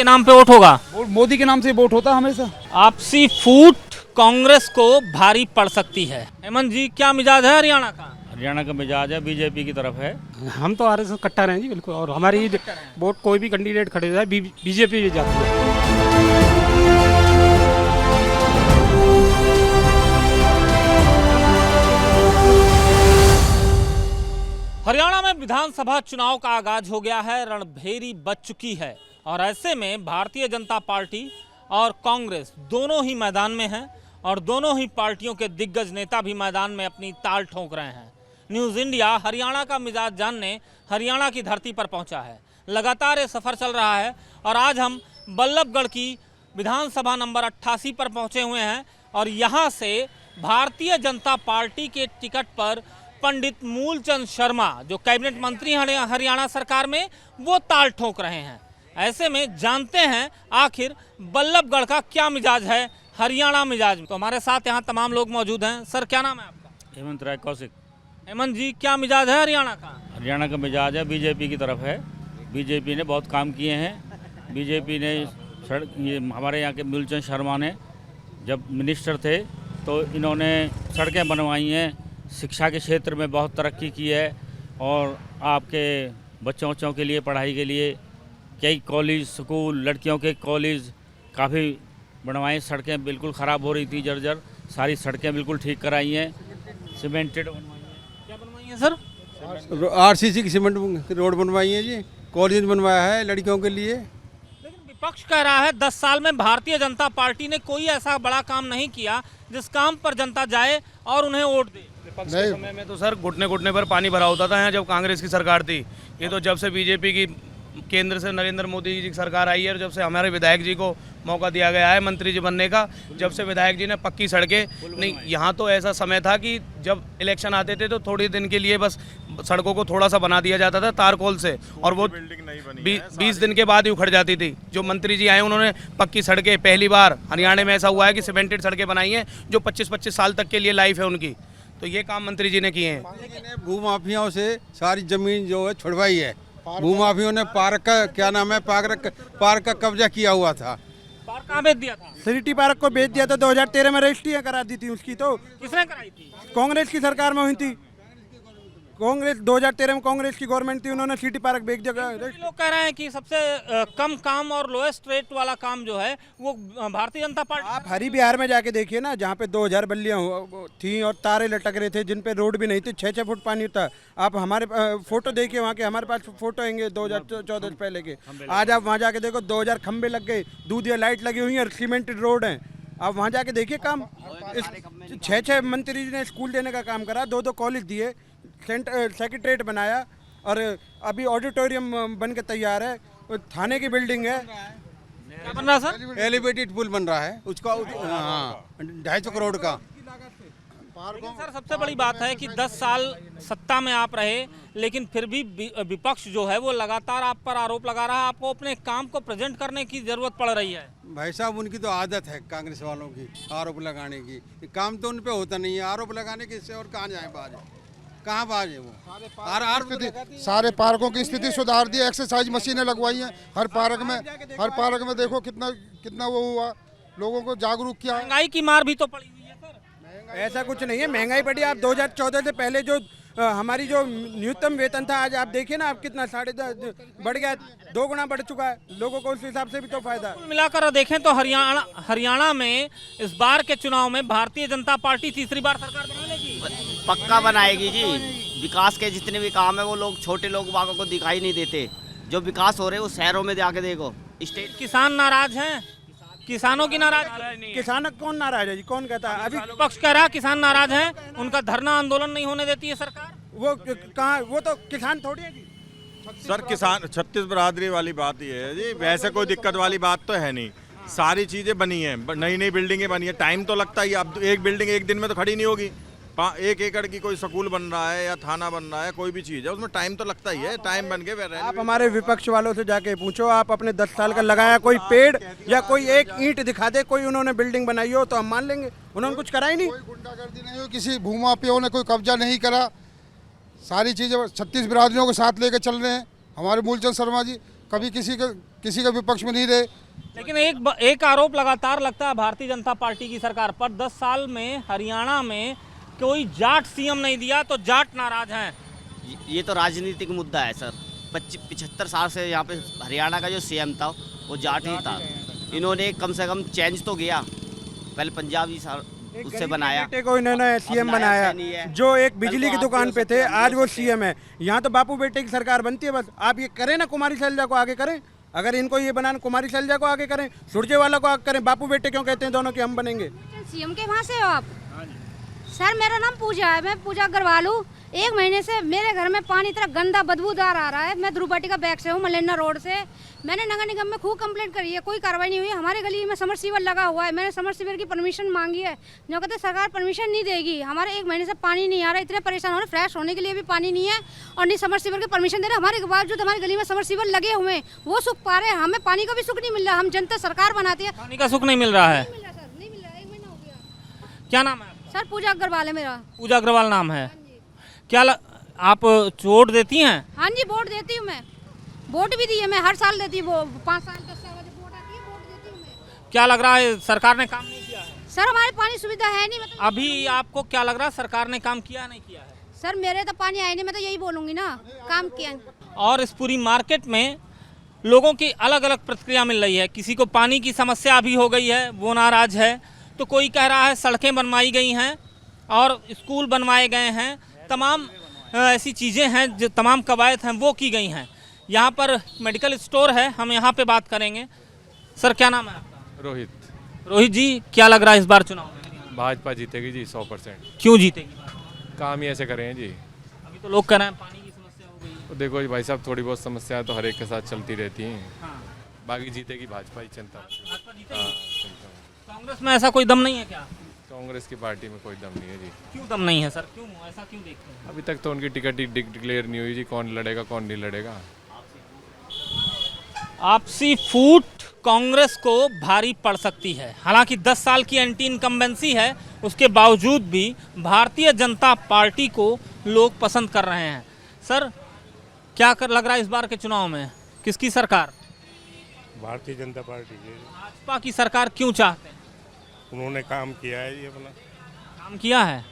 के नाम पे वोट होगा? मोदी के नाम से वोट होता है हमेशा। आपसी फूट कांग्रेस को भारी पड़ सकती है। हेमंत जी, क्या मिजाज है हरियाणा का? हरियाणा का मिजाज है बीजेपी की तरफ है। हम तो आरएसएस कट्टा रहे हैं जी, बिल्कुल। और हमारी वोट कोई भी कैंडिडेट खड़े जाए बीजेपी भी जाती है। हरियाणा में विधानसभा चुनाव का आगाज हो गया है, रणभेरी बज चुकी है और ऐसे में भारतीय जनता पार्टी और कांग्रेस दोनों ही मैदान में हैं और दोनों ही पार्टियों के दिग्गज नेता भी मैदान में अपनी ताल ठोंक रहे हैं। न्यूज़ इंडिया हरियाणा का मिजाज जानने हरियाणा की धरती पर पहुंचा है। लगातार ये सफ़र चल रहा है और आज हम बल्लभगढ़ की विधानसभा नंबर 88 पर पहुंचे हुए हैं और यहाँ से भारतीय जनता पार्टी के टिकट पर पंडित मूलचंद शर्मा, जो कैबिनेट मंत्री हरियाणा सरकार में, वो ताल ठोक रहे हैं। ऐसे में जानते हैं आखिर बल्लभगढ़ का क्या मिजाज है, हरियाणा मिजाज। तो हमारे साथ यहाँ तमाम लोग मौजूद हैं। सर, क्या नाम है आपका? हेमंत राय कौशिक। हेमंत जी, क्या मिजाज है हरियाणा का? हरियाणा का मिजाज है बीजेपी की तरफ है। बीजेपी ने बहुत काम किए हैं। बीजेपी ने ये हमारे यहाँ के मूलचंद शर्मा ने जब मिनिस्टर थे तो इन्होंने सड़कें बनवाई हैं, शिक्षा के क्षेत्र में बहुत तरक्की की है और आपके बच्चों के लिए पढ़ाई के लिए कई कॉलेज, स्कूल, लड़कियों के कॉलेज काफ़ी बनवाए। सड़कें बिल्कुल ख़राब हो रही थी, जर्जर, सारी सड़कें बिल्कुल ठीक कराई हैं, सीमेंटेड बनवाई हैं। क्या बनवाई है सर? आरसीसी की सीमेंट रोड बनवाई है जी, कॉलेज बनवाया है लड़कियों के लिए। लेकिन विपक्ष कह रहा है 10 साल में भारतीय जनता पार्टी ने कोई ऐसा बड़ा काम नहीं किया जिस काम पर जनता जाए और उन्हें वोट दे। विपक्ष के समय में तो सर घुटने घुटने पर पानी भरा होता था यहाँ जब कांग्रेस की सरकार थी। ये तो जब से बीजेपी की केंद्र से नरेंद्र मोदी जी की सरकार आई है और जब से हमारे विधायक जी को मौका दिया गया है मंत्री जी बनने का, जब से विधायक जी ने पक्की सड़कें नहीं, यहाँ तो ऐसा समय था कि जब इलेक्शन आते थे तो थोड़ी दिन के लिए बस सड़कों को थोड़ा सा बना दिया जाता था तारकोल से और वो 20 दिन के बाद ही उखड़ जाती थी। जो मंत्री जी आए उन्होंने पक्की सड़कें, पहली बार हरियाणा में ऐसा हुआ है कि सीमेंटेड सड़कें बनाई हैं जो 25-25 साल तक के लिए लाइफ है उनकी। तो ये काम मंत्री जी ने किए हैं। भूमाफियाओं से सारी जमीन जो है छुड़वाई है। भूमाफियों ने पार्क का, क्या नाम है, पार्क का कब्जा किया हुआ था। पार्क कहाँ बेच दिया था? सिटी पार्क को बेच दिया था। 2013 में रजिस्ट्रियाँ करा दी थी उसकी। तो किसने कराई थी? कांग्रेस की सरकार में हुई थी। कांग्रेस 2013 में कांग्रेस की गवर्नमेंट थी, उन्होंने सिटी पार्क बेच दिया। लोग कह रहे हैं कि सबसे कम काम और लोएस्ट रेट वाला काम जो है वो भारतीय जनता पार्टी। आप हरी बिहार में जाके देखिए ना, जहाँ पे 2000 बल्लियाँ थी और तारे लटक रहे थे, जिन पे रोड भी नहीं थे, 6-6 फुट पानी था। आप हमारे फोटो देखिए वहाँ के, हमारे पास फोटो आएंगे 2014 से पहले के। आज आप वहाँ जाके देखो 2000 खंबे लग गए, दूधिया लाइट लगी हुई है और सीमेंटेड रोड है। आप वहाँ जाके देखिए काम। 6-6 मंत्री जी ने स्कूल देने का काम करा, 2-2 कॉलेज दिए, सेक्रेटरीट बनाया और अभी ऑडिटोरियम बन के तैयार है, थाने की बिल्डिंग है। क्या बन रहा है सर? एलिवेटेड पुल बन रहा है उसका, हाँ, 250 करोड़ का। लेकिन सर, सबसे बड़ी बात है कि 10 साल सत्ता में आप रहे, लेकिन फिर भी विपक्ष जो है वो लगातार आप पर आरोप लगा रहा है। आपको अपने काम को प्रेजेंट करने की जरूरत पड़ रही है। भाई साहब, उनकी तो आदत है कांग्रेस वालों की आरोप लगाने की। काम तो उन पे होता नहीं है, आरोप लगाने की। इससे और कहाँ जाए बाज, कहाँ बाज है वो? सारे पार्कों की स्थिति सुधार दी, एक्सरसाइज मशीनें लगवाई हैं हर पार्क में देखो कितना वो हुआ, लोगों को जागरूक किया। महंगाई की मार भी तो पड़ी हुई है सर। ऐसा कुछ नहीं है, महंगाई बढ़ी। आप 2014 से पहले जो हमारी जो न्यूनतम वेतन था, आज आप देखिए ना, आप कितना 10.5 बढ़ गया, 2 गुना बढ़ चुका है। लोगों को उस हिसाब से भी तो फायदा। मिलाकर देखें तो हरियाणा में इस बार के चुनाव में भारतीय जनता पार्टी तीसरी बार सरकार बना लेगी। पक्का बनाएगी जी। विकास के जितने भी काम है वो लोग, छोटे लोग बागों को दिखाई नहीं देते। जो विकास हो रहे हैं वो शहरों में जाके देखो। स्टेट किसान नाराज हैं, किसानों की नाराज। किसान कौन नाराज है जी? कौन कहता है? अभी विपक्ष कह रहा है किसान नाराज हैं, उनका धरना आंदोलन नहीं होने देती है सरकार। वो कहाँ, वो तो किसान थोड़ी है जी। सर, किसान 36 बरादरी वाली बात ये है जी, वैसे कोई दिक्कत वाली बात तो है नहीं। सारी चीज़ें बनी हैं, नई नई बिल्डिंगें बनी है, टाइम तो लगता ही। अब एक बिल्डिंग एक दिन में तो खड़ी नहीं होगी। 1 एकड़ की कोई स्कूल बन रहा है या थाना बन रहा है, कोई भी चीज़ है, उसमें टाइम तो लगता ही है। टाइम बन के आप हमारे विपक्ष वालों से जाके पूछो, आप अपने 10 साल का लगाया कोई पेड़ या कोई एक ईंट दिखा दे, कोई उन्होंने बिल्डिंग बनाई हो तो हम मान लेंगे। उन्होंने कुछ करा ही नहीं। कोई गुंडागर्दी नहीं हुई, किसी भूमाफियाओं ने कोई कब्जा नहीं करा। सारी चीज़ें 36 बिरादरियों को साथ लेकर चल रहे हैं हमारे मूलचंद शर्मा जी। कभी किसी का विपक्ष में नहीं रहे। लेकिन एक आरोप लगातार लगता है भारतीय जनता पार्टी की सरकार पर, 10 साल में हरियाणा में कोई जाट सीएम नहीं दिया तो जाट नाराज हैं। ये तो राजनीतिक मुद्दा है सर। 75 साल से यहाँ पे हरियाणा का जो सीएम था वो जाट ही था। इन्होंने कम से कम चेंज तो किया, पहले पंजाबी उससे बनाया, बेटे को इन्होंने सीएम बनाया, जो एक बिजली की दुकान पे थे आज वो सीएम है। यहाँ तो बापू बेटे की सरकार बनती है। बस आप ये करें ना, कुमारी शैलजा को आगे करें। अगर इनको ये बनाना, कुमारी शैलजा को आगे करें, सुरजेवाला को आगे करें। बापू बेटे क्यों कहते हैं दोनों कि हम बनेंगे सीएम के? वहाँ से हो आप? सर मेरा नाम पूजा है, मैं पूजा अग्रवाल हूँ। 1 महीने से मेरे घर में पानी इतना गंदा बदबूदार आ रहा है। मैं ध्रुवबाटी का बैग से हूँ, मलेना रोड से। मैंने नगर निगम में खूब कंप्लेंट करी है, कोई कार्रवाई नहीं हुई। हमारे गली में समरसीवर लगा हुआ है, मैंने समरसीवर की परमिशन मांगी है, जो कहते सरकार परमिशन नहीं देगी। हमारे 1 महीने से पानी नहीं आ रहा, इतने परेशान हो रहे, फ्रेश होने के लिए भी पानी नहीं है और नहीं समरसीवर की परमिशन दे रहे। हमारे बावजूद हमारी गली में समरसीवर लगे हुए हैं, वो सुख पा रहे हैं, हमें पानी का भी सुख नहीं मिल रहा। हम जनता सरकार बनाती है, पानी का सुख नहीं मिल रहा है। नहीं मिल रहा सर, नहीं मिल रहा। 1 महीना हो गया। क्या नाम है? सर पूजा अग्रवाल है मेरा। पूजा अग्रवाल नाम है। क्या आप वोट देती हैं? हाँ जी, वोट देती हूँ मैं। वोट भी दी है मैं, हर साल देती हूँ। 5 साल 10 साल बाद वोट आती है, वोट देती हूँ मैं। क्या लग रहा है सरकार ने काम नहीं किया है? सर हमारे पानी सुविधा है नहीं। मतलब अभी आपको क्या लग रहा है सरकार ने काम किया नहीं किया है? सर मेरे तो पानी आया नहीं, मैं तो यही बोलूँगी ना, काम किया। और इस पूरी मार्केट में लोगों की अलग अलग प्रतिक्रिया मिल रही है। किसी को पानी की समस्या अभी हो गई है, वो नाराज है, तो कोई कह रहा है सड़कें बनवाई गई हैं और स्कूल बनवाए गए हैं, तमाम ऐसी चीज़ें हैं, जो तमाम कवायद हैं वो की गई हैं। यहाँ पर मेडिकल स्टोर है, हम यहाँ पे बात करेंगे। सर क्या नाम है आपका? रोहित। रोहित जी, क्या लग रहा है इस बार चुनाव में? भाजपा जीतेगी जी 100%। क्यों जीतेगी? काम ही ऐसे करें हैं जी। अभी तो लोग कह रहे हैं पानी की समस्या हो गई है। तो देखो जी भाई साहब, थोड़ी बहुत समस्या तो हर एक के साथ चलती रहती हैं। हाँ। बाकी जीतेगी भाजपा ही, चिंता। भाजपा जीतेगी? कांग्रेस में ऐसा कोई दम नहीं है क्या? कांग्रेस की पार्टी में कोई दम नहीं है जी। क्यों दम नहीं है सर? क्यों ऐसा क्यों देखते हैं? अभी तक तो उनकी टिकट ही डिक्लेयर नहीं हुई जी, कौन लड़ेगा कौन नहीं लड़ेगा। आपसी फूट कांग्रेस को भारी पड़ सकती है। हालांकि 10 साल की एंटी इनकम्बेंसी है, उसके बावजूद भी भारतीय जनता पार्टी को लोग पसंद कर रहे हैं। सर क्या लग रहा है इस बार के चुनाव में किसकी सरकार? भारतीय जनता पार्टी की। भाजपा की सरकार क्यों चाहते हैं? उन्होंने काम किया है, ये अपना काम किया है।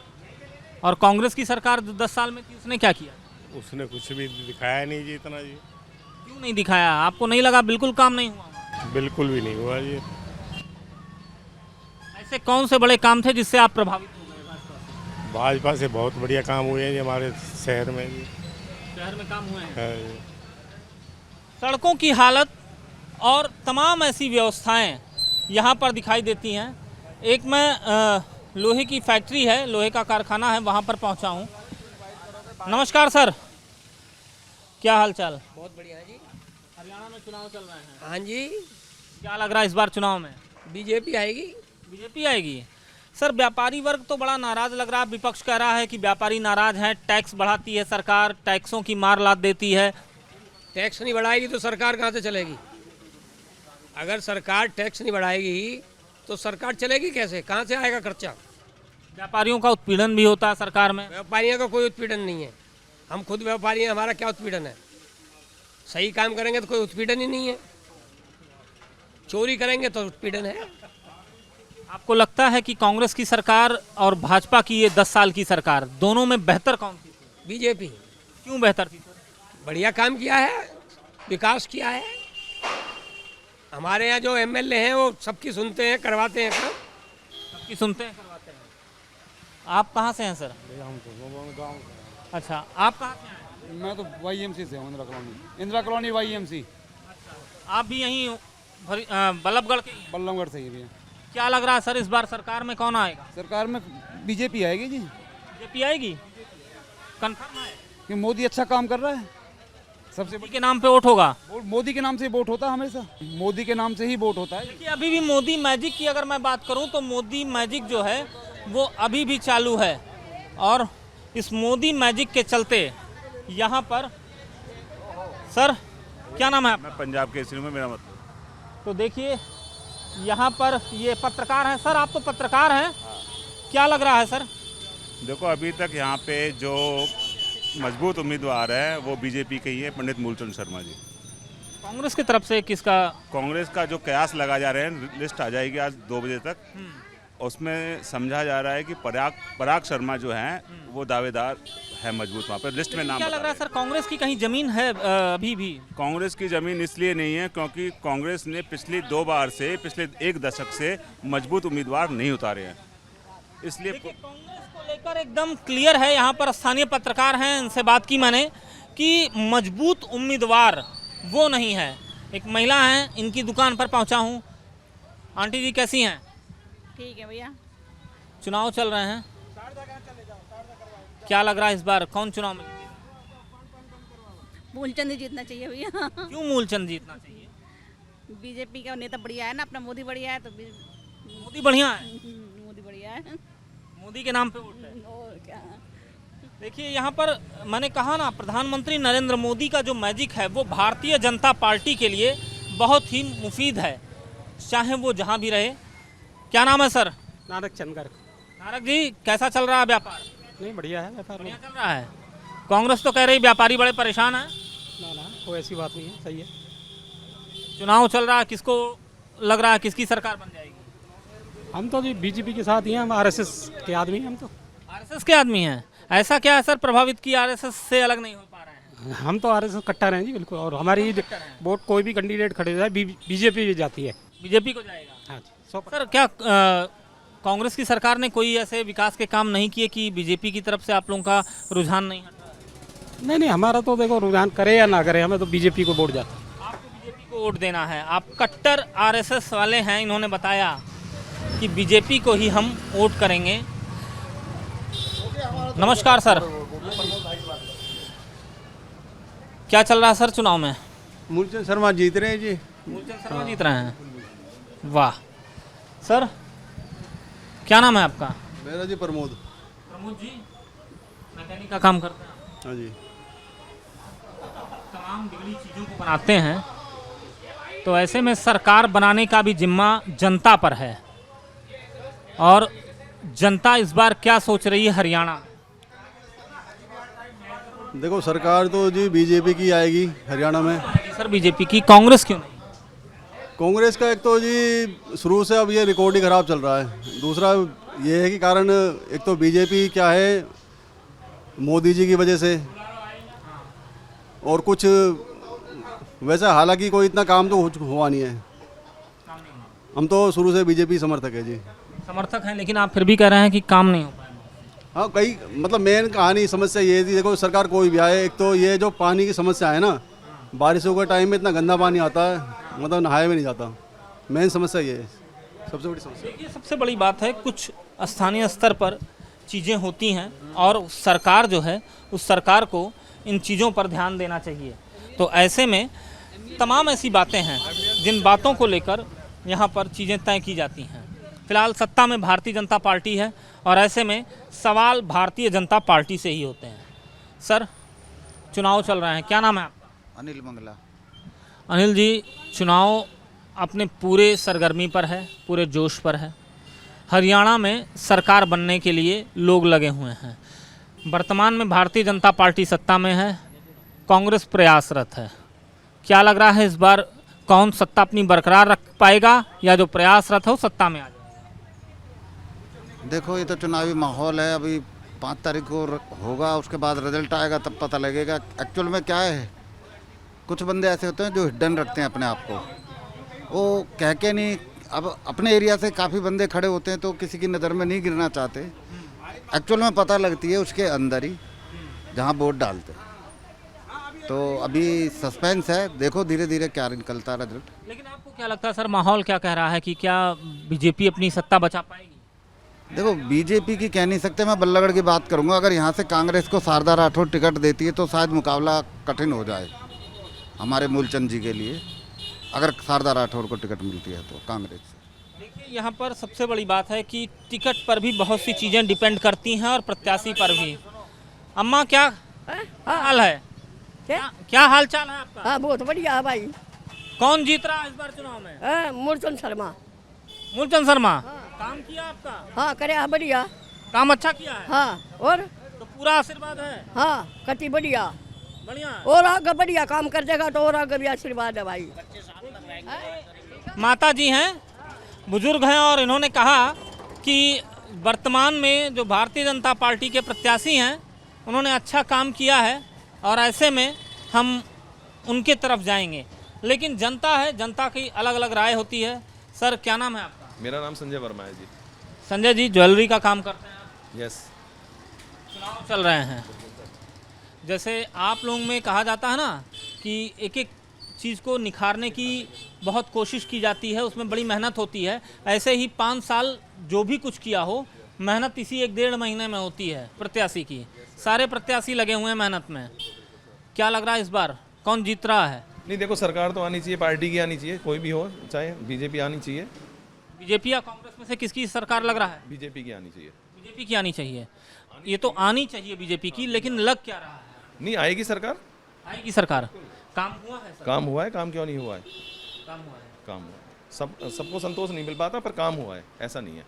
और कांग्रेस की सरकार 10 साल में थी, उसने क्या किया? उसने कुछ भी दिखाया नहीं जी, इतना जी। क्यों नहीं दिखाया? आपको नहीं लगा बिल्कुल काम नहीं हुआ? बिल्कुल भी नहीं हुआ जी। ऐसे कौन से बड़े काम थे जिससे आप प्रभावित हो गए? भाजपा से बहुत बढ़िया काम हुए हैं जी हमारे शहर में जी। शहर में काम हुए हैं? हाँ जी। सड़कों की हालत और तमाम ऐसी व्यवस्थाएं यहाँ पर दिखाई देती हैं। एक मैं लोहे की फैक्ट्री है, लोहे का कारखाना है, वहाँ पर पहुँचा हूँ। नमस्कार सर, क्या हाल चाल? बहुत बढ़िया है जी। हरियाणा में चुनाव चल रहे हैं। हाँ जी। क्या लग रहा है इस बार चुनाव में? बीजेपी आएगी। बीजेपी आएगी। सर व्यापारी वर्ग तो बड़ा नाराज लग रहा है, विपक्ष कह रहा है कि व्यापारी नाराज हैं, टैक्स बढ़ाती है सरकार, टैक्सों की मार लाद देती है। टैक्स नहीं बढ़ाएगी तो सरकार कहाँ से चलेगी? अगर सरकार टैक्स नहीं बढ़ाएगी तो सरकार चलेगी कैसे? कहाँ से आएगा खर्चा? व्यापारियों का उत्पीड़न भी होता है सरकार में। व्यापारियों का कोई उत्पीड़न नहीं है, हम खुद व्यापारी हैं, हमारा क्या उत्पीड़न है? सही काम करेंगे तो कोई उत्पीड़न ही नहीं है, चोरी करेंगे तो उत्पीड़न है। आपको लगता है कि कांग्रेस की सरकार और भाजपा की ये 10 साल की सरकार, दोनों में बेहतर कौन थी? बीजेपी। क्यों बेहतर थी? बढ़िया काम किया है, विकास किया है। हमारे यहाँ जो एमएलए हैं वो सबकी सुनते हैं, करवाते हैं काम। सबकी सुनते हैं, करवाते हैं। आप कहाँ से हैं सर? अच्छा, आप कहाँ से हैं? मैं तो YMC से हूँ, इंदिरा कॉलोनी YMC। आप भी यहीं बल्लभगढ़ के? बल्लभगढ़ से ही भी है। क्या लग रहा है सर इस बार सरकार में कौन आएगा? सरकार में बीजेपी आएगी जी। बीजेपी आएगी, कंफर्म है कि मोदी अच्छा काम कर रहा है। सबसे के नाम पे वोट होगा? मोदी के नाम से वोट होता है, हमेशा मोदी के नाम से ही वोट होता है। देखिए अभी भी मोदी मैजिक की अगर मैं बात करूं तो मोदी मैजिक जो है वो अभी भी चालू है, और इस मोदी मैजिक के चलते यहाँ पर सर क्या नाम है आपका? मैं पंजाब केसरी में, मेरा मतलब। तो देखिए यहाँ पर ये पत्रकार हैं। सर आप तो पत्रकार हैं, क्या लग रहा है सर? देखो अभी तक यहाँ पे जो मजबूत उम्मीदवार है वो बीजेपी के ही है, पंडित मूलचंद शर्मा जी। कांग्रेस की तरफ से किसका? कांग्रेस का जो कयास लगा जा रहे हैं, लिस्ट आ जाएगी आज 2 बजे तक। उसमें समझा जा रहा है कि पराग शर्मा जो हैं वो दावेदार है मजबूत वहाँ पर लिस्ट में नाम। क्या लग रहा है सर, कांग्रेस की कहीं जमीन है अभी भी? कांग्रेस की जमीन इसलिए नहीं है क्योंकि कांग्रेस ने पिछली 2 बार से, पिछले 1 दशक से मजबूत उम्मीदवार नहीं उतारे हैं, इसलिए कांग्रेस को लेकर एकदम क्लियर है। यहाँ पर स्थानीय पत्रकार हैं, इनसे बात की मैंने कि मजबूत उम्मीदवार वो नहीं है। एक महिला है, इनकी दुकान पर पहुंचा हूं। आंटी जी कैसी हैं? ठीक है भैया। चुनाव चल रहे हैं, क्या लग रहा है इस बार कौन चुनाव में? मूलचंद जीतना चाहिए भैया। क्यों मूलचंद जीतना चाहिए? बीजेपी का नेता बढ़िया है ना, अपना मोदी बढ़िया है तो मोदी बढ़िया है। मोदी बढ़िया है, मोदी के नाम पे वोट है। और क्या। देखिए यहाँ पर मैंने कहा ना, प्रधानमंत्री नरेंद्र मोदी का जो मैजिक है वो भारतीय जनता पार्टी के लिए बहुत ही मुफीद है, चाहे वो जहाँ भी रहे। क्या नाम है सर? नारक चंदगर। नारक जी, कैसा चल रहा है व्यापार? नहीं, बढ़िया है व्यापार। बढ़िया चल रहा है। कांग्रेस तो कह रही व्यापारी बड़े परेशान हैं। ना, कोई ऐसी बात नहीं है, सही है। चुनाव चल रहा है, किसको लग रहा है किसकी सरकार बन जाएगी? हम तो जी बीजेपी के साथ ही हैं, हम आरएसएस के आदमी हैं। हम तो आरएसएस के आदमी हैं। ऐसा क्या है सर प्रभावित कि आरएसएस से अलग नहीं हो पा रहे हैं? हम तो आरएसएस कट्टर हैं जी, बिल्कुल। और हमारी वोट कोई भी कैंडिडेट खड़े हो जाए बीजेपी भी जाती है। बीजेपी को जाएगा? हाँ जी। सर क्या कांग्रेस की सरकार ने कोई ऐसे विकास के काम नहीं किए कि बीजेपी की तरफ से आप लोगों का रुझान नहीं हटा? नहीं, हमारा तो देखो रुझान करे या ना करे, हमें तो बीजेपी को वोट जाता है। आपको बीजेपी को वोट देना है। आप कट्टर आरएसएस वाले हैं, इन्होंने बताया कि बीजेपी को ही हम वोट करेंगे। नमस्कार सर, क्या चल रहा है सर चुनाव में? मूलचंद शर्मा जीत रहे हैं जी। मूलचंद शर्मा जीत रहे हैं, वाह। सर क्या नाम है आपका? मेरा जी प्रमोद। प्रमोद जी मैकेनिक का काम करते हैं? हाँ जी। तमाम बिगड़ी चीज़ों को बनाते हैं, तो ऐसे में सरकार बनाने का भी जिम्मा जनता पर है। और जनता इस बार क्या सोच रही है हरियाणा? देखो सरकार तो जी बीजेपी की आएगी हरियाणा में। सर बीजेपी की, कांग्रेस क्यों नहीं? कांग्रेस का एक तो जी शुरू से अब ये रिकॉर्ड ही खराब चल रहा है। दूसरा ये है कि कारण एक तो बीजेपी क्या है मोदी जी की वजह से, और कुछ वैसा हालांकि कोई इतना काम तो हुआ नहीं है। हम तो शुरू से बीजेपी समर्थक है जी। समर्थक हैं, लेकिन आप फिर भी कह रहे हैं कि काम नहीं हो पाया। हाँ, कई मतलब मेन कहानी समस्या ये थी। देखो सरकार कोई भी आए, एक तो ये जो पानी की समस्या है ना, बारिशों के टाइम में इतना गंदा पानी आता है, मतलब नहाया भी नहीं जाता। मेन समस्या ये है, सबसे बड़ी समस्या। ये सबसे बड़ी बात है, कुछ स्थानीय स्तर पर चीज़ें होती हैं और सरकार जो है उस सरकार को इन चीज़ों पर ध्यान देना चाहिए। तो ऐसे में तमाम ऐसी बातें हैं जिन बातों को लेकर यहाँ पर चीज़ें तय की जाती हैं। फिलहाल सत्ता में भारतीय जनता पार्टी है और ऐसे में सवाल भारतीय जनता पार्टी से ही होते हैं। सर चुनाव चल रहे हैं, क्या नाम है आपका? अनिल मंगला। अनिल जी, चुनाव अपने पूरे सरगर्मी पर है, पूरे जोश पर है। हरियाणा में सरकार बनने के लिए लोग लगे हुए हैं। वर्तमान में भारतीय जनता पार्टी सत्ता में है, कांग्रेस प्रयासरत है। क्या लग रहा है इस बार कौन सत्ता अपनी बरकरार रख पाएगा या जो प्रयासरत है वो सत्ता में आ जाए? देखो ये तो चुनावी माहौल है, अभी 5 तारीख को होगा, उसके बाद रिजल्ट आएगा तब पता लगेगा एक्चुअल में क्या है। कुछ बंदे ऐसे होते हैं जो हिडन रखते हैं अपने आप को, वो कह के नहीं। अब अपने एरिया से काफ़ी बंदे खड़े होते हैं तो किसी की नज़र में नहीं गिरना चाहते। एक्चुअल में पता लगती है उसके अंदर ही जहाँ वोट डालते हैं। तो अभी सस्पेंस है, देखो धीरे धीरे क्या निकलता है रिजल्ट। लेकिन आपको क्या लगता है सर, माहौल क्या कह रहा है कि क्या बीजेपी अपनी सत्ता बचा पाएगी? देखो बीजेपी की कह नहीं सकते, मैं बल्लभगढ़ की बात करूंगा। अगर यहाँ से कांग्रेस को शारदा राठौर टिकट देती है तो शायद मुकाबला कठिन हो जाए हमारे मूलचंद जी के लिए, अगर शारदा राठौर को टिकट मिलती है तो कांग्रेस से। देखिए यहाँ पर सबसे बड़ी बात है कि टिकट पर भी बहुत सी चीज़ें डिपेंड करती हैं और प्रत्याशी पर भी। अम्मा क्या हाल है? क्या हाल चाल है आपका? हाँ बहुत बढ़िया है भाई। कौन जीत रहा है इस बार चुनाव में? मूलचंद शर्मा। मूलचंद शर्मा। काम किया आपका? हाँ करे बढ़िया। काम अच्छा किया है? हाँ। और तो पूरा आशीर्वाद है? हाँ कति बढ़िया। बढ़िया है। और आगे बढ़िया काम कर देगा तो और आगे भी आशीर्वाद है भाई। माता जी हैं, बुजुर्ग हैं, और इन्होंने कहा कि वर्तमान में जो भारतीय जनता पार्टी के प्रत्याशी हैं उन्होंने अच्छा काम किया है और ऐसे में हम उनके तरफ जाएंगे। लेकिन जनता है, जनता की अलग अलग राय होती है। सर क्या नाम है आपका? मेरा नाम संजय वर्मा है जी। संजय जी, ज्वेलरी का काम करते हैं आप? यस। चुनाव चल रहे हैं, जैसे आप लोगों में कहा जाता है ना कि एक एक चीज़ को निखारने की बहुत कोशिश की जाती है, उसमें बड़ी मेहनत होती है। ऐसे ही 5 साल जो भी कुछ किया हो, मेहनत इसी 1-1.5 महीने में होती है प्रत्याशी की। सारे प्रत्याशी लगे हुए हैं मेहनत में। क्या लग रहा है इस बार कौन जीत रहा है? नहीं देखो, सरकार तो आनी चाहिए, पार्टी की आनी चाहिए, कोई भी हो, चाहे बीजेपी आनी चाहिए। बीजेपी या कांग्रेस में से किसकी सरकार लग रहा है? बीजेपी की आनी चाहिए। बीजेपी की आनी चाहिए। ये तो आनी चाहिए बीजेपी की, लेकिन लग क्या रहा है? नहीं आएगी सरकार, आएगी सरकार। काम हुआ है सर? काम हुआ है, काम क्यों नहीं हुआ है? काम हुआ है, काम हुआ है। सबको संतोष नहीं मिल पाता, पर काम हुआ है, ऐसा नहीं है।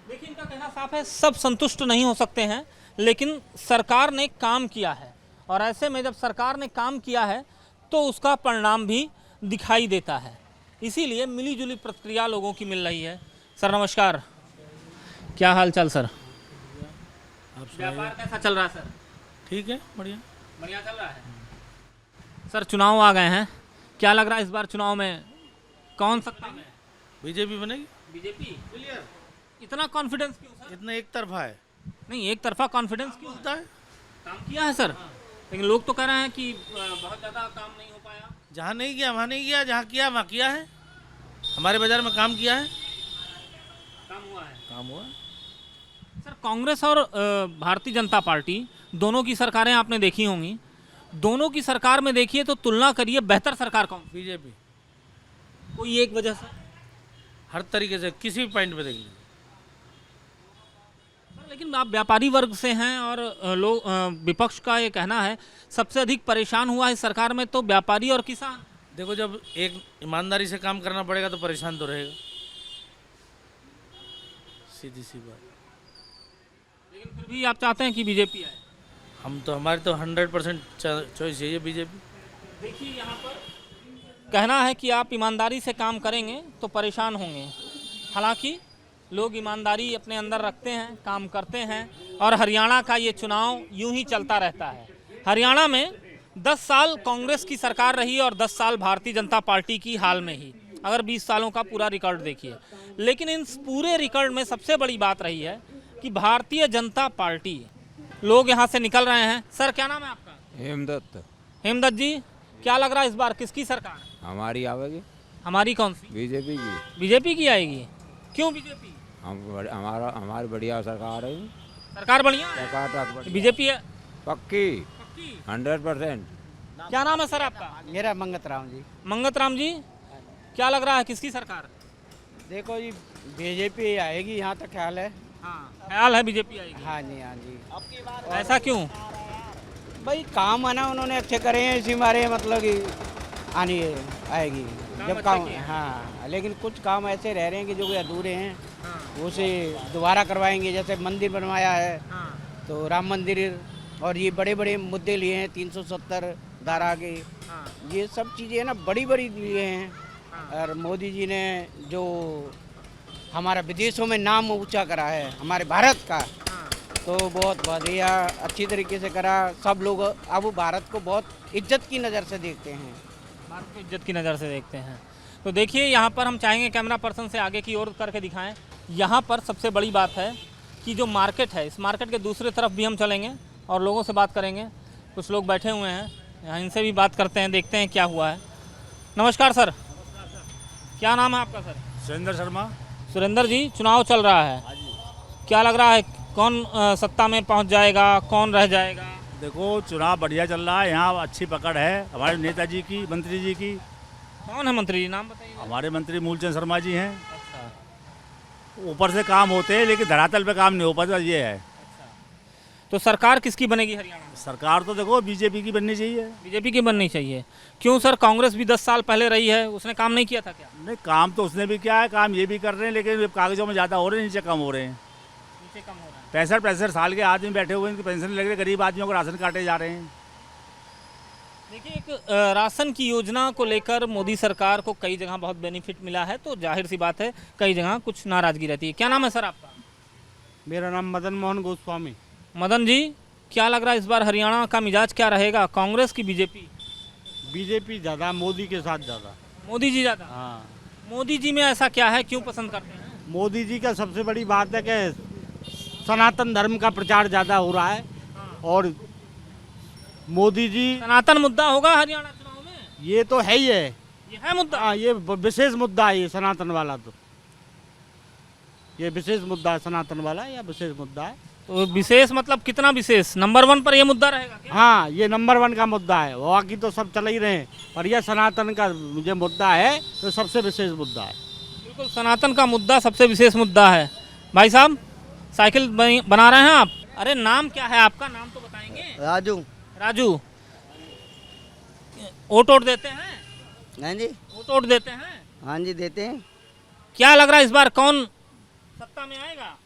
देखिए इनका कहना साफ है, सब संतुष्ट नहीं हो सकते हैं, लेकिन सरकार ने काम किया है और ऐसे में जब सरकार ने काम किया है तो उसका परिणाम भी दिखाई देता है। इसीलिए मिलीजुली प्रतिक्रिया लोगों की मिल रही है। सर नमस्कार, क्या हाल चाल सर? व्यापार कैसा चल रहा है सर? ठीक है, बढ़िया बढ़िया चल रहा है। सर चुनाव आ गए हैं, क्या लग रहा है इस बार चुनाव में कौन सत्ता में? बीजेपी बनेगी। बीजेपी? इतना कॉन्फिडेंस क्यों सर? इतना एक तरफा है। नहीं, एक तरफा कॉन्फिडेंस क्यों होता है? काम किया है सर, लेकिन लोग तो कह रहे हैं कि बहुत ज़्यादा काम नहीं हो पाया। जहाँ नहीं किया वहाँ नहीं किया, जहाँ किया वहाँ किया है। हमारे बाजार में काम किया है, काम हुआ है। काम हुआ है। सर कांग्रेस और भारतीय जनता पार्टी दोनों की सरकारें आपने देखी होंगी, दोनों की सरकार में देखिए तो तुलना करिए, बेहतर सरकार कौन? बीजेपी। कोई एक वजह से? हर तरीके से, किसी भी पॉइंट पे देख लीजिए। लेकिन आप व्यापारी वर्ग से हैं और लोग विपक्ष का ये कहना है सबसे अधिक परेशान हुआ है सरकार में तो व्यापारी और किसान। देखो, जब एक ईमानदारी से काम करना पड़ेगा तो परेशान तो रहेगा, सीधी सी बात। लेकिन फिर भी आप चाहते हैं कि बीजेपी आए? हम तो, हमारी तो 100% चॉइस यही है बीजेपी। देखिए यहाँ पर कहना है कि आप ईमानदारी से काम करेंगे तो परेशान होंगे। हालांकि लोग ईमानदारी अपने अंदर रखते हैं, काम करते हैं, और हरियाणा का ये चुनाव यूं ही चलता रहता है। हरियाणा में 10 साल कांग्रेस की सरकार रही और 10 साल भारतीय जनता पार्टी की हाल में ही, अगर 20 सालों का पूरा रिकॉर्ड देखिए। लेकिन इन पूरे रिकॉर्ड में सबसे बड़ी बात रही है कि भारतीय जनता पार्टी, लोग यहाँ से निकल रहे हैं। सर क्या नाम है आपका? हेमदत्त। हेमदत्त जी, क्या लग रहा है इस बार किसकी सरकार? हमारी आवेगी। हमारी कौन सी? बीजेपी की। बीजेपी की आएगी? क्यों बीजेपी? हमारी बढ़िया सरकार है। सरकार बढ़िया है? सरकार बीजेपी है पक्की 100%। क्या नाम है सर आपका? मेरा मंगत राम जी। मंगत राम जी, क्या लग रहा है किसकी सरकार? देखो जी, बीजेपी आएगी, यहाँ तक ख्याल है। हाँ, ख्याल है बीजेपी आएगी। हाँ जी, हाँ जी। ऐसा क्यों? भाई काम है ना, उन्होंने अच्छे करे हैं, इसी मारे मतलब कि आनी आएगी जब काम। हाँ, लेकिन कुछ काम ऐसे रह रहे हैं कि जो अधूरे हैं, उसे दोबारा करवाएंगे। जैसे मंदिर बनवाया है, तो राम मंदिर, और ये बड़े बड़े मुद्दे लिए हैं, 370 धारा के, ये सब चीज़ें ना बड़ी बड़ी लिए हैं। और मोदी जी ने जो हमारा विदेशों में नाम ऊंचा करा है हमारे भारत का, तो बहुत बढ़िया अच्छी तरीके से करा। सब लोग अब भारत को बहुत इज्जत की नज़र से देखते हैं। भारत को इज्जत की नज़र से देखते हैं। तो देखिए यहाँ पर हम चाहेंगे कैमरा पर्सन से आगे की ओर करके दिखाएं। यहाँ पर सबसे बड़ी बात है कि जो मार्केट है, इस मार्केट के दूसरी तरफ भी हम चलेंगे और लोगों से बात करेंगे। कुछ लोग बैठे हुए हैं, यहाँ इनसे भी बात करते हैं, देखते हैं क्या हुआ है। नमस्कार सर, क्या नाम है आपका? सर सुरेंद्र शर्मा। सुरेंद्र जी, चुनाव चल रहा है, क्या लग रहा है कौन सत्ता में पहुँच जाएगा, कौन रह जाएगा? देखो, चुनाव बढ़िया चल रहा है, यहाँ अच्छी पकड़ है हमारे नेताजी की, मंत्री जी की। कौन है मंत्री जी, नाम बताइए। हमारे मंत्री मूलचंद शर्मा जी हैं। ऊपर से काम होते हैं लेकिन धरातल पे काम नहीं हो पाता, ये है। तो सरकार किसकी बनेगी हरियाणा में? सरकार तो देखो बीजेपी की बननी चाहिए। बीजेपी की बननी चाहिए। क्यों सर? कांग्रेस भी 10 साल पहले रही है, उसने काम नहीं किया था क्या? नहीं, काम तो उसने भी किया है, काम ये भी कर रहे हैं, लेकिन कागजों में ज़्यादा हो रहे हैं, नीचे कम हो रहे हैं। नीचे कम हो रहा है। 65 साल के आदमी बैठे हुए हैं, उनकी पेंशन लग रही है, गरीब आदमियों को राशन काटे जा रहे हैं। देखिए, एक राशन की योजना को लेकर मोदी सरकार को कई जगह बहुत बेनिफिट मिला है, तो जाहिर सी बात है कई जगह कुछ नाराजगी रहती है। क्या नाम है सर आपका? मेरा नाम मदन मोहन गोस्वामी। मदन जी, क्या लग रहा है इस बार हरियाणा का मिजाज क्या रहेगा, कांग्रेस की बीजेपी? बीजेपी ज़्यादा, मोदी के साथ ज़्यादा। मोदी जी ज़्यादा? हाँ, मोदी जी में ऐसा क्या है, क्यों पसंद करते हैं? मोदी जी का सबसे बड़ी बात है कि सनातन धर्म का प्रचार ज़्यादा हो रहा है और मोदी जी, सनातन मुद्दा होगा हरियाणा चुनाव में? ये तो है ही है, ये है मुद्दा? हाँ, ये विशेष मुद्दा है, ये सनातन वाला तो ये विशेष मुद्दा है, सनातन वाला या विशेष मुद्दा है। तो विशेष मतलब कितना विशेष? नंबर 1 पर ये मुद्दा रहेगा क्या? हाँ, ये नंबर 1 का मुद्दा है, बाकी तो सब चल ही रहे हैं, पर यह सनातन का जो मुद्दा है तो सबसे विशेष मुद्दा है। बिल्कुल, सनातन का मुद्दा सबसे विशेष मुद्दा है। भाई साहब, साइकिल बना रहे हैं आप? अरे नाम क्या है आपका, नाम तो बताएंगे। राजू। राजू, वोट देते हैं? हाँ जी। वोट देते हैं? हाँ जी, देते हैं। क्या लग रहा है इस बार कौन सत्ता में आएगा?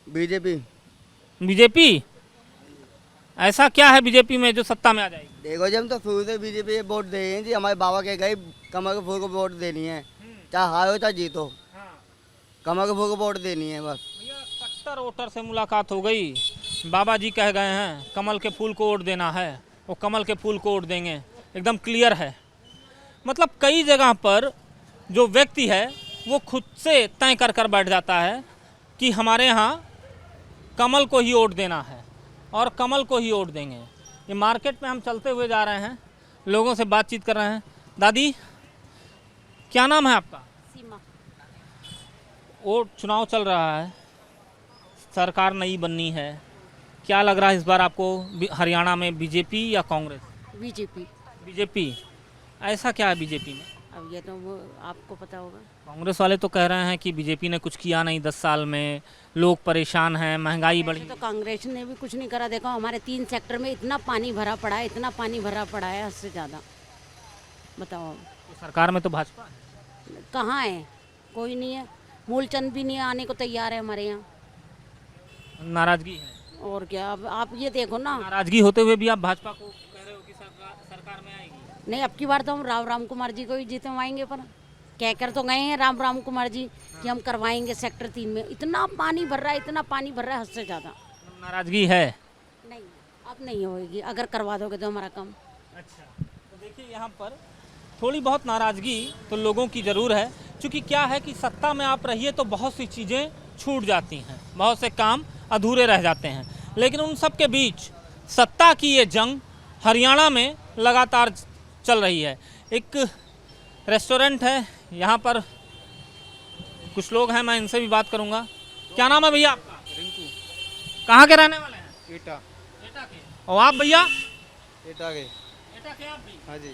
बीजेपी। बीजेपी? ऐसा क्या है बीजेपी में जो सत्ता में आ जाएगी? देखो जी, हम तो शुरू से बीजेपी वोट दे रहे हैं जी, हमारे बाबा के गए कमर के फूल को वोट देनी है, चाहे हारो चाहे जीतो, कमर के फूल को वोट देनी है बस। भैया, 70 वोटर से मुलाकात हो गई, बाबा जी कह गए हैं कमल के फूल को वोट देना है, वो कमल के फूल को वोट देंगे, एकदम क्लियर है। मतलब कई जगह पर जो व्यक्ति है वो खुद से तय कर बैठ जाता है कि हमारे यहाँ कमल को ही वोट देना है और कमल को ही वोट देंगे। ये मार्केट में हम चलते हुए जा रहे हैं, लोगों से बातचीत कर रहे हैं। दादी, क्या नाम है आपका? सीमा। वोट चुनाव चल रहा है, सरकार नई बननी है, क्या लग रहा है इस बार आपको हरियाणा में, बीजेपी या कांग्रेस? बीजेपी। बीजेपी? ऐसा क्या है बीजेपी में? अब ये तो वो आपको पता होगा। कांग्रेस वाले तो कह रहे हैं कि बीजेपी ने कुछ किया नहीं 10 साल में, लोग परेशान हैं, महंगाई बढ़ी। तो कांग्रेस ने भी कुछ नहीं करा। देखो हमारे 3 सेक्टर में इतना पानी भरा पड़ा है, इतना पानी भरा पड़ा है, हद से ज़्यादा। बताओ। तो सरकार में तो भाजपा है। कहाँ है? कोई नहीं है। मूलचंद भी नहीं आने को तैयार है हमारे यहाँ। नाराजगी है। और क्या? अब आप ये देखो ना, नाराजगी होते हुए भी आप भाजपा को कह रहे हो कि सरकार में आएगी? नहीं, अब की बार तो हम राम कुमार जी को ही जितवाएंगे, पर कहकर तो गए हैं राम कुमार जी कि हम करवाएंगे सेक्टर 3 में। इतना पानी भर रहा है, इतना पानी भर रहा है, हद से ज़्यादा। नाराजगी है? नहीं, अब नहीं होगी, अगर करवा दोगे तो हमारा काम। अच्छा, तो देखिए यहाँ पर थोड़ी बहुत नाराजगी तो लोगों की ज़रूर है, क्योंकि क्या है कि सत्ता में आप रहिए तो बहुत सी चीज़ें छूट जाती हैं, बहुत से काम अधूरे रह जाते हैं, लेकिन उन सब के बीच सत्ता की ये जंग हरियाणा में लगातार चल रही है। एक रेस्टोरेंट है, यहाँ पर कुछ लोग हैं, मैं इनसे भी बात करूँगा। क्या नाम है भैया आपका? रिंकू। कहाँ के रहने वाले हैं? एटा। एटा के। और आप भैया? एटा के। एटा के आप भी? हाँ जी।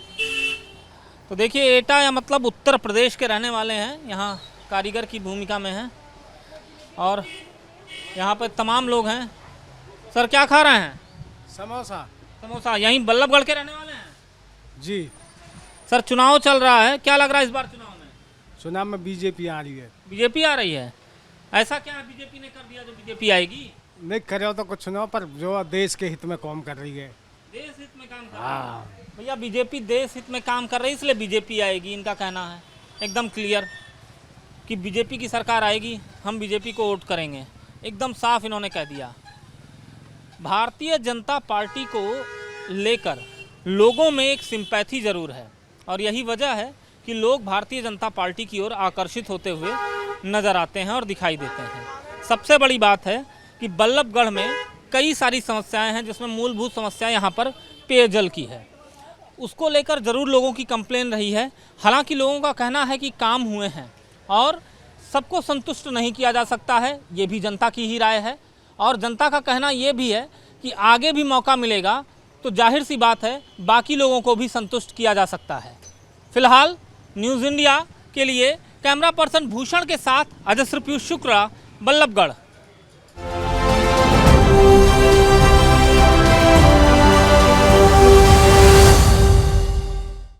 तो देखिए, एटा या मतलब उत्तर प्रदेश के रहने वाले हैं, यहाँ कारीगर की भूमिका में हैं और यहाँ पर तमाम लोग हैं। सर, क्या खा रहे हैं? समोसा। समोसा। यहीं बल्लभगढ़ के रहने वाले हैं? जी। सर, चुनाव चल रहा है, क्या लग रहा है इस बार चुनाव में? चुनाव में बीजेपी आ रही है। बीजेपी आ रही है? ऐसा क्या है बीजेपी ने कर दिया जो बीजेपी आएगी? नहीं करे तो कुछ ना, पर जो देश के हित में काम कर रही है। देश हित में काम कर रही है? भैया, बीजेपी देश हित में काम कर रही है, इसलिए बीजेपी आएगी, इनका कहना है एकदम क्लियर कि बीजेपी की सरकार आएगी, हम बीजेपी को वोट करेंगे, एकदम साफ इन्होंने कह दिया। भारतीय जनता पार्टी को लेकर लोगों में एक सिंपैथी ज़रूर है और यही वजह है कि लोग भारतीय जनता पार्टी की ओर आकर्षित होते हुए नज़र आते हैं और दिखाई देते हैं। सबसे बड़ी बात है कि बल्लभगढ़ में कई सारी समस्याएं हैं, जिसमें मूलभूत समस्या यहाँ पर पेयजल की है, उसको लेकर ज़रूर लोगों की कंप्लेन रही है। हालांकि लोगों का कहना है कि काम हुए हैं और सबको संतुष्ट नहीं किया जा सकता है, ये भी जनता की ही राय है और जनता का कहना ये भी है कि आगे भी मौका मिलेगा तो जाहिर सी बात है बाकी लोगों को भी संतुष्ट किया जा सकता है। फिलहाल न्यूज़ इंडिया के लिए कैमरा पर्सन भूषण के साथ अजय श्रीपीयूष शुक्ला, बल्लभगढ़।